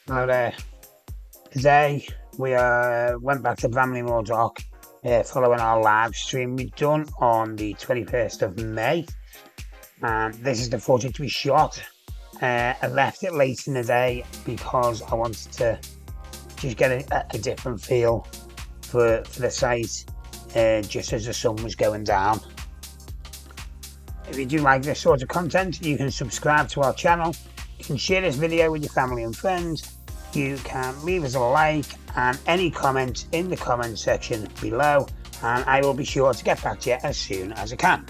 Now there, today we went back to Bramley-moore dock following our live stream we'd done on the 21st of May. And this is the footage we shot. I left it late in the day because I wanted to just get a different feel for the site just as the sun was going down. If you do like this sort of content, you can subscribe to our channel, you can share this video with your family and friends, you can leave us a like and any comment in the comment section below, and I will be sure to get back to you as soon as I can.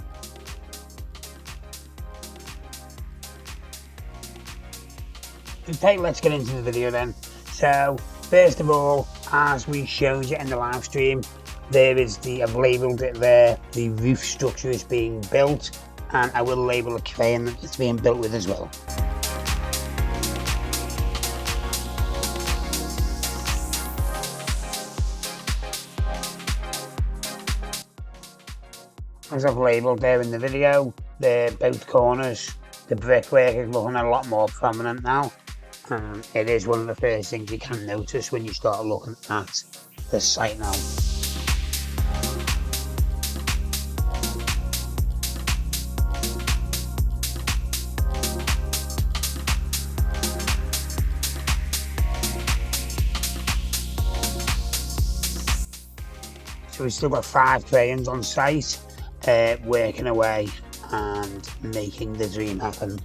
Okay, let's get into the video then. So first of all, as we showed you in the live stream, I've labelled it there, the roof structure is being built, and I will label the crane that it's being built with as well. As I've labelled there in the video, both corners, the brickwork is looking a lot more prominent now. It is one of the first things you can notice when you start looking at the site now. So we've still got 5 cranes on site, working away and making the dream happen.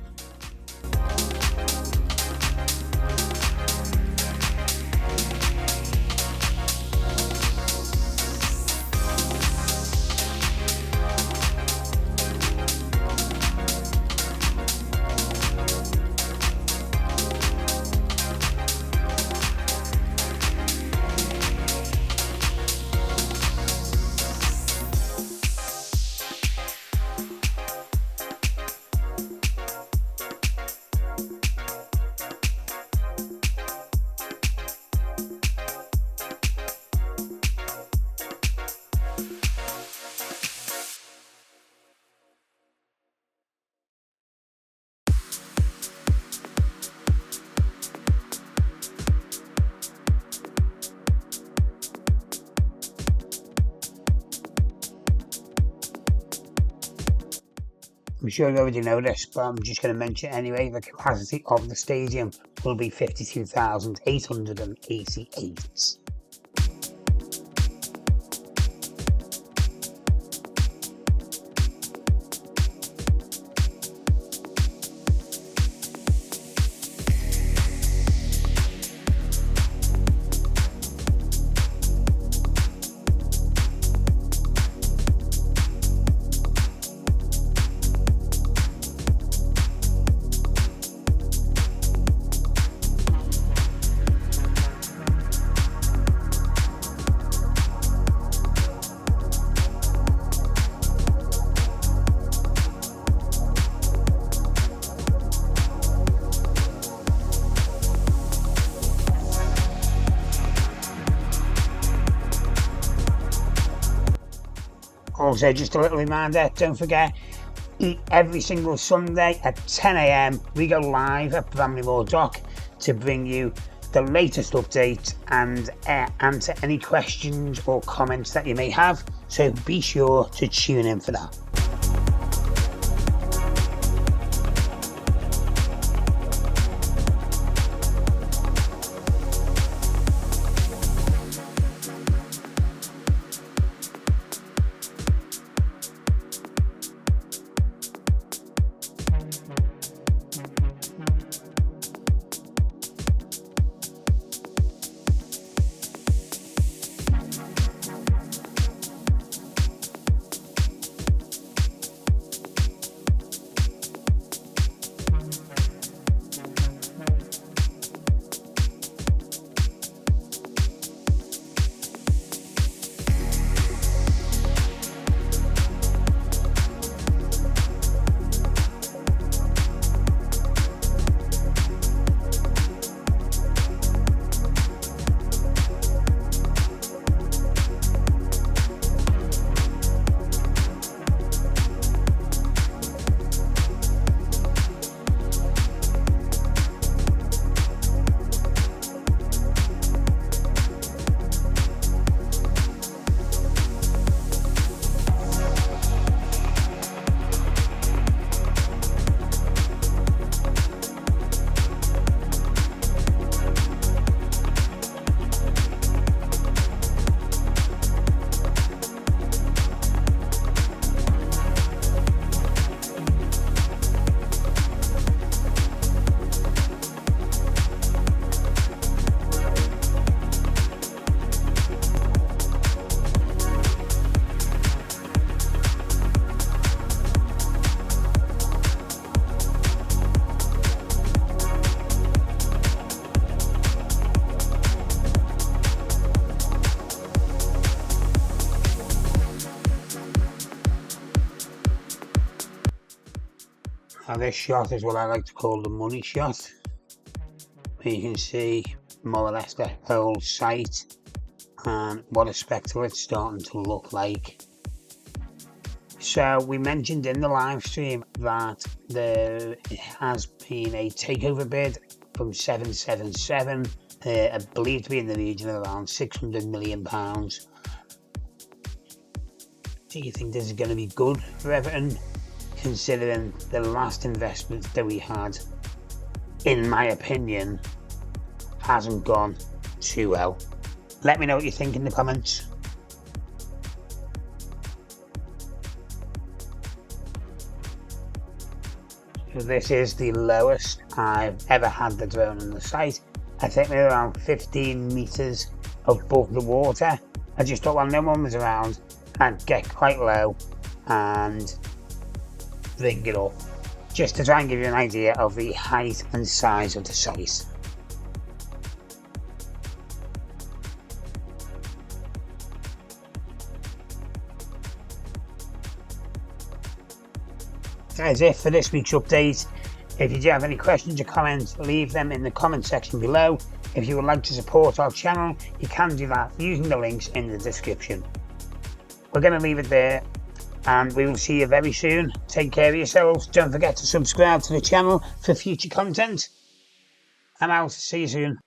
I'm sure you already know this, but I'm just going to mention it anyway. The capacity of the stadium will be 52,888. Also, just a little reminder, don't forget, every single Sunday at 10 AM we go live at Bramley-moore dock to bring you the latest update and answer any questions or comments that you may have, so be sure to tune in for that. Now this shot is what I like to call the money shot. You can see more or less the whole site and what a spectacle it's starting to look like. So we mentioned in the live stream that there has been a takeover bid from 777, I believe to be in the region of around £600 million. Do you think this is going to be good for Everton, considering the last investment that we had, in my opinion, hasn't gone too well? Let me know what you think in the comments. So this is the lowest I've ever had the drone on the site. I think we're around 15 metres above the water. I just thought, well, no one was around, I'd get quite low and bring it up, just to try and give you an idea of the height and size of the site. That is it for this week's update. If you do have any questions or comments, leave them in the comment section below. If you would like to support our channel, you can do that using the links in the description. We're going to leave it there, and we will see you very soon. Take care of yourselves. Don't forget to subscribe to the channel for future content. I'm out. See you soon.